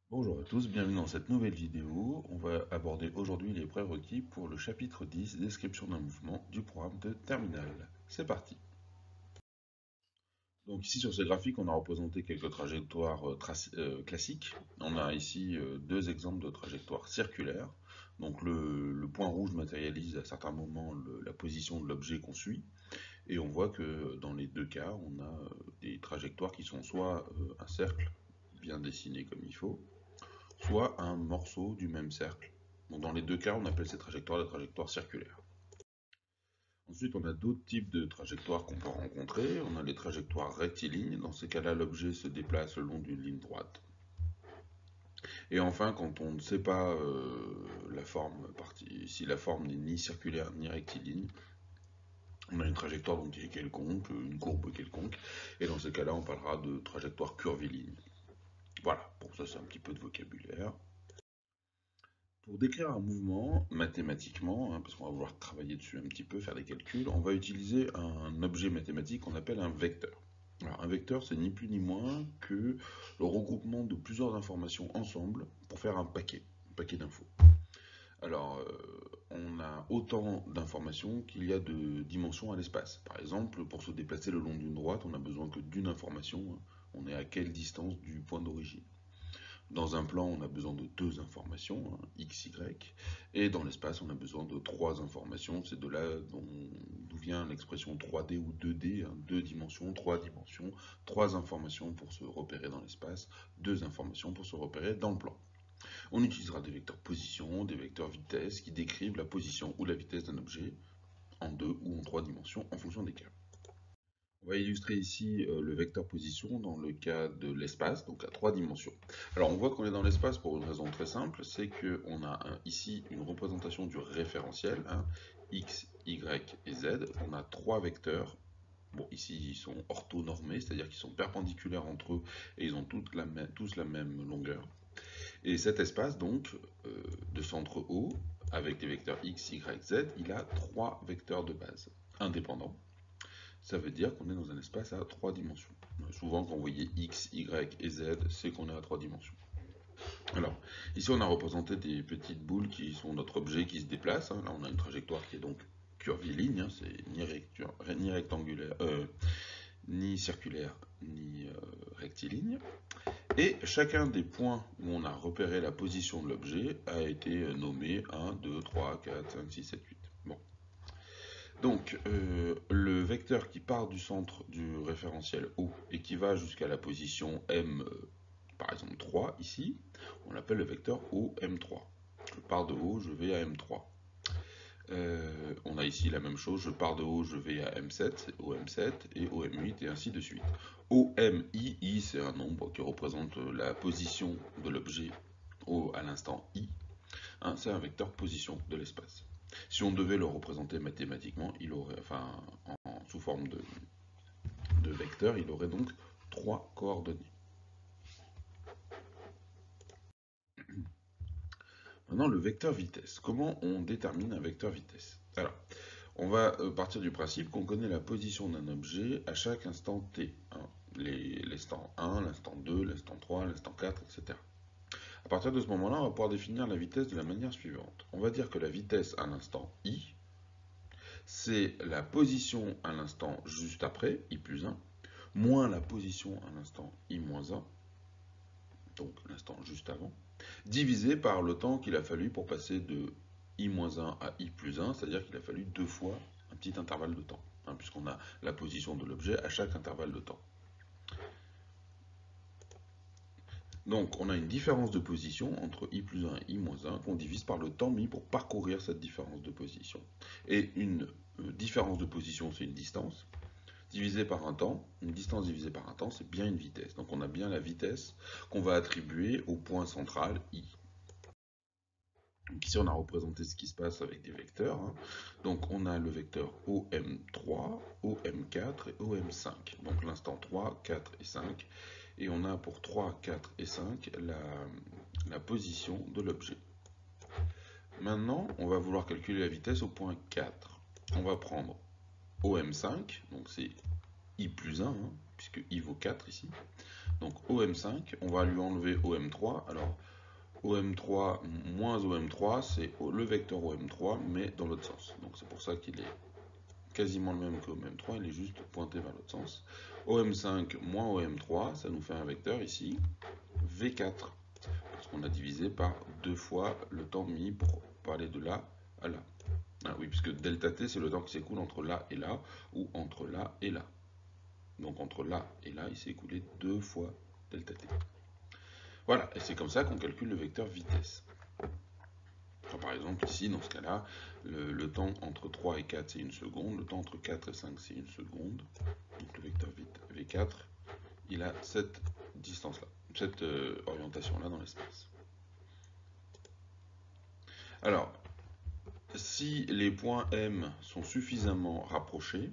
Bonjour à tous, bienvenue dans cette nouvelle vidéo. On va aborder aujourd'hui les prérequis pour le chapitre 10, description d'un mouvement du programme de terminal. C'est parti. Donc ici sur ce graphique, on a représenté quelques trajectoires classiques. On a ici deux exemples de trajectoires circulaires. Donc le point rouge matérialise à certains moments la position de l'objet qu'on suit. Et on voit que dans les deux cas, on a des trajectoires qui sont soit un cercle bien dessiné comme il faut, soit un morceau du même cercle. Donc dans les deux cas, on appelle ces trajectoires des trajectoires circulaires. Ensuite, on a d'autres types de trajectoires qu'on peut rencontrer. On a les trajectoires rectilignes. Dans ces cas-là, l'objet se déplace le long d'une ligne droite. Et enfin, quand on ne sait pas la forme, si la forme n'est ni circulaire ni rectiligne, on a une trajectoire donc qui est quelconque, une courbe quelconque. Et dans ces cas-là, on parlera de trajectoire curviligne. Voilà, pour ça c'est un petit peu de vocabulaire. Pour décrire un mouvement mathématiquement, parce qu'on va vouloir travailler dessus un petit peu, faire des calculs, on va utiliser un objet mathématique qu'on appelle un vecteur. Alors, un vecteur, c'est ni plus ni moins que le regroupement de plusieurs informations ensemble pour faire un paquet d'infos. Alors, on a autant d'informations qu'il y a de dimensions à l'espace. Par exemple, pour se déplacer le long d'une droite, on n'a besoin que d'une information. On est à quelle distance du point d'origine. Dans un plan, on a besoin de deux informations, x, y, et dans l'espace, on a besoin de trois informations. C'est de là d'où vient l'expression 3D ou 2D, deux dimensions, trois informations pour se repérer dans l'espace, deux informations pour se repérer dans le plan. On utilisera des vecteurs position, des vecteurs vitesse qui décrivent la position ou la vitesse d'un objet en deux ou en trois dimensions en fonction des cas. On va illustrer ici le vecteur position dans le cas de l'espace, donc à trois dimensions. Alors on voit qu'on est dans l'espace pour une raison très simple, c'est qu'on a ici une représentation du référentiel, x, y et z. On a trois vecteurs. Bon, ici ils sont orthonormés, c'est-à-dire qu'ils sont perpendiculaires entre eux et ils ont tous la même longueur. Et cet espace donc de centre O, avec les vecteurs x, y, z, il a trois vecteurs de base indépendants. Ça veut dire qu'on est dans un espace à trois dimensions. Souvent, quand vous voyez x, y et z, c'est qu'on est à trois dimensions. Alors, ici, on a représenté des petites boules qui sont notre objet qui se déplace. Là, on a une trajectoire qui est donc curviligne. C'est ni rectangulaire, ni circulaire, ni rectiligne. Et chacun des points où on a repéré la position de l'objet a été nommé 1, 2, 3, 4, 5, 6, 7, 8. Bon. Donc, le vecteur qui part du centre du référentiel O et qui va jusqu'à la position M, par exemple 3 ici, on l'appelle le vecteur OM3. Je pars de O, je vais à M3. On a ici la même chose, je pars de O, je vais à M7, OM7 et OM8 et ainsi de suite. OMI, c'est un nombre qui représente la position de l'objet à l'instant I. C'est un vecteur position de l'espace. Si on devait le représenter mathématiquement, sous forme de vecteur, il aurait donc trois coordonnées. Maintenant, le vecteur vitesse. Comment on détermine un vecteur vitesse? Alors, on va partir du principe qu'on connaît la position d'un objet à chaque instant t. L'instant 1, l'instant 2, l'instant 3, l'instant 4, etc. À partir de ce moment-là, on va pouvoir définir la vitesse de la manière suivante. On va dire que la vitesse à l'instant i, c'est la position à l'instant juste après, i plus 1, moins la position à l'instant i moins 1, donc l'instant juste avant, divisé par le temps qu'il a fallu pour passer de i-1 à i plus 1, c'est-à-dire qu'il a fallu deux fois un petit intervalle de temps, puisqu'on a la position de l'objet à chaque intervalle de temps. Donc on a une différence de position entre i plus 1 et i moins 1 qu'on divise par le temps mis pour parcourir cette différence de position. Et une différence de position, c'est une distance, divisé par un temps. Une distance divisée par un temps, c'est bien une vitesse. Donc on a bien la vitesse qu'on va attribuer au point central i. Donc ici, on a représenté ce qui se passe avec des vecteurs. Donc on a le vecteur OM3, OM4 et OM5. Donc l'instant 3, 4 et 5. Et on a pour 3, 4 et 5 la position de l'objet. Maintenant, on va vouloir calculer la vitesse au point 4. On va prendre OM5, donc c'est I plus 1, puisque I vaut 4 ici, Donc OM5, on va lui enlever OM3. Alors OM3 moins OM3, c'est le vecteur OM3, mais dans l'autre sens. Donc c'est pour ça qu'il est quasiment le même que OM3, il est juste pointé vers l'autre sens. OM5 moins OM3, ça nous fait un vecteur ici, V4, parce qu'on a divisé par 2 fois le temps mis pour aller de là à là. Ah oui, puisque delta t, c'est le temps qui s'écoule entre là et là, ou entre là et là. Donc entre là et là, il s'est écoulé 2 fois delta t. Voilà, et c'est comme ça qu'on calcule le vecteur vitesse. Enfin, par exemple, ici, dans ce cas-là, le temps entre 3 et 4, c'est 1 seconde. Le temps entre 4 et 5, c'est 1 seconde. Donc le vecteur V4, il a cette distance-là, cette orientation-là dans l'espace. Alors, si les points M sont suffisamment rapprochés,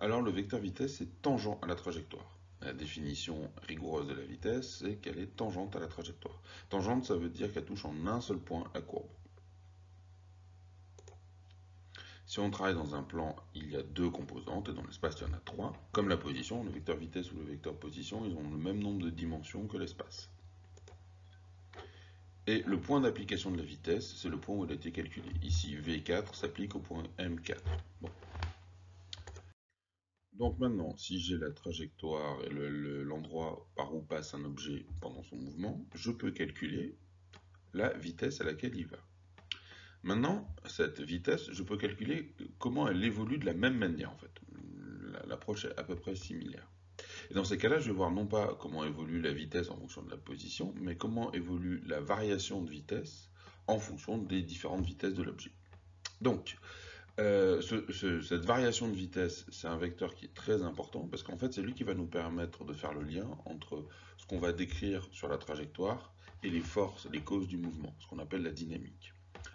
alors le vecteur vitesse est tangent à la trajectoire. La définition rigoureuse de la vitesse, c'est qu'elle est tangente à la trajectoire. Tangente, ça veut dire qu'elle touche en un seul point la courbe. Si on travaille dans un plan, il y a 2 composantes, et dans l'espace, il y en a 3. Comme la position, le vecteur vitesse ou le vecteur position, ils ont le même nombre de dimensions que l'espace. Et le point d'application de la vitesse, c'est le point où elle a été calculée. Ici, V4 s'applique au point M4. Bon. Donc maintenant, si j'ai la trajectoire et l'endroit par où passe un objet pendant son mouvement, je peux calculer la vitesse à laquelle il va. Maintenant, cette vitesse, je peux calculer comment elle évolue de la même manière en fait. L'approche est à peu près similaire. Et dans ces cas-là, je vais voir non pas comment évolue la vitesse en fonction de la position, mais comment évolue la variation de vitesse en fonction des différentes vitesses de l'objet. Donc, cette variation de vitesse, c'est un vecteur qui est très important parce qu'en fait, c'est lui qui va nous permettre de faire le lien entre ce qu'on va décrire sur la trajectoire et les forces, les causes du mouvement, ce qu'on appelle la dynamique.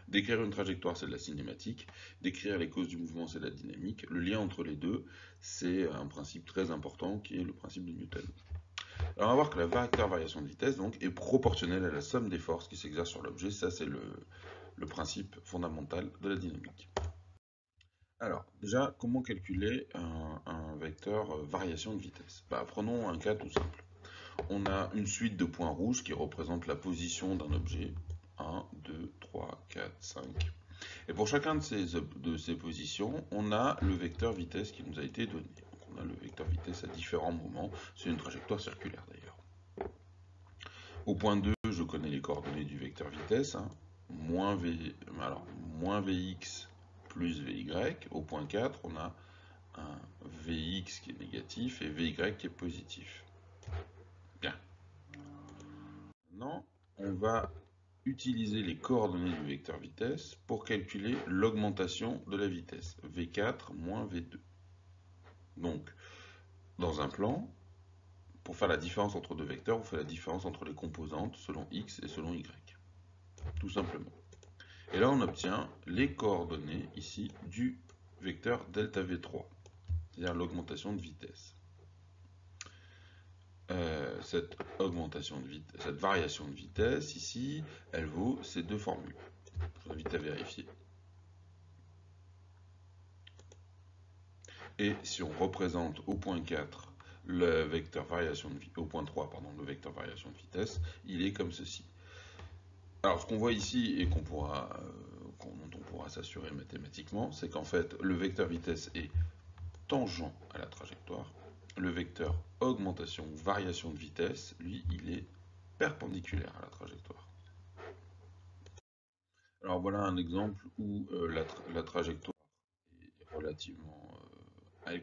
Décrire une trajectoire, c'est de la cinématique. Décrire les causes du mouvement, c'est de la dynamique. Le lien entre les deux, c'est un principe très important qui est le principe de Newton. Alors on va voir que la vecteur variation de vitesse donc, est proportionnelle à la somme des forces qui s'exercent sur l'objet. Ça, c'est le principe fondamental de la dynamique. Alors, déjà, comment calculer un vecteur variation de vitesse? Prenons un cas tout simple. On a une suite de points rouges qui représentent la position d'un objet. 1, 2, 3, 4, 5. Et pour chacun de ces positions, on a le vecteur vitesse qui nous a été donné. Donc on a le vecteur vitesse à différents moments. C'est une trajectoire circulaire d'ailleurs. Au point 2, je connais les coordonnées du vecteur vitesse. Moins Vx plus Vy. Au point 4, on a un Vx qui est négatif et Vy qui est positif. Bien. Maintenant, on va utiliser les coordonnées du vecteur vitesse pour calculer l'augmentation de la vitesse, V4 moins V2. Donc, dans un plan, pour faire la différence entre deux vecteurs, on fait la différence entre les composantes selon x et selon y. Tout simplement. Et là, on obtient les coordonnées ici du vecteur delta V3, c'est-à-dire l'augmentation de vitesse. Cette variation de vitesse ici, elle vaut ces deux formules. Je vous invite à vérifier. Et si on représente au point 4 le vecteur variation de vitesse, au point 3, pardon, le vecteur variation de vitesse, il est comme ceci. Alors, ce qu'on voit ici et dont on pourra s'assurer mathématiquement, c'est qu'en fait, le vecteur vitesse est tangent à la trajectoire. Le vecteur augmentation ou variation de vitesse, lui, il est perpendiculaire à la trajectoire. Alors voilà un exemple où la trajectoire est relativement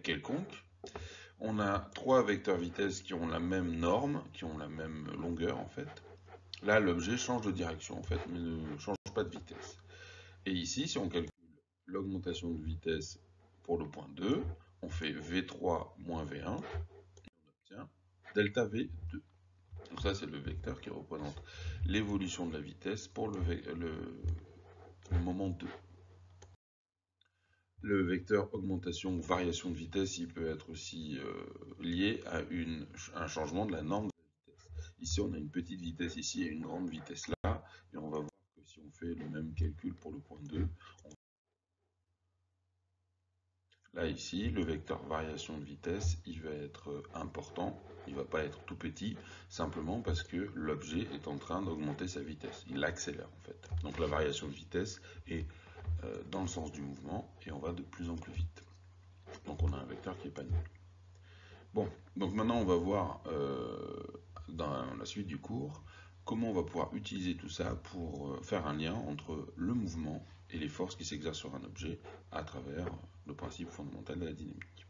quelconque. On a 3 vecteurs vitesse qui ont la même norme, qui ont la même longueur en fait. Là, l'objet change de direction en fait, mais ne change pas de vitesse. Et ici, si on calcule l'augmentation de vitesse pour le point 2, on fait V3 moins V1, et on obtient delta V2. Donc ça, c'est le vecteur qui représente l'évolution de la vitesse pour le moment 2. Le vecteur augmentation ou variation de vitesse, il peut être aussi lié à un changement de la norme de la vitesse. Ici, on a une petite vitesse ici et une grande vitesse là. Et on va voir que si on fait le même calcul pour le point 2, Là, ici, le vecteur variation de vitesse, il va être important, il va pas être tout petit, simplement parce que l'objet est en train d'augmenter sa vitesse. Il accélère en fait. Donc la variation de vitesse est dans le sens du mouvement et on va de plus en plus vite. Donc on a un vecteur qui n'est pas nul. Bon, donc maintenant on va voir dans la suite du cours comment on va pouvoir utiliser tout ça pour faire un lien entre le mouvement et les forces qui s'exercent sur un objet à travers le principe fondamental de la dynamique.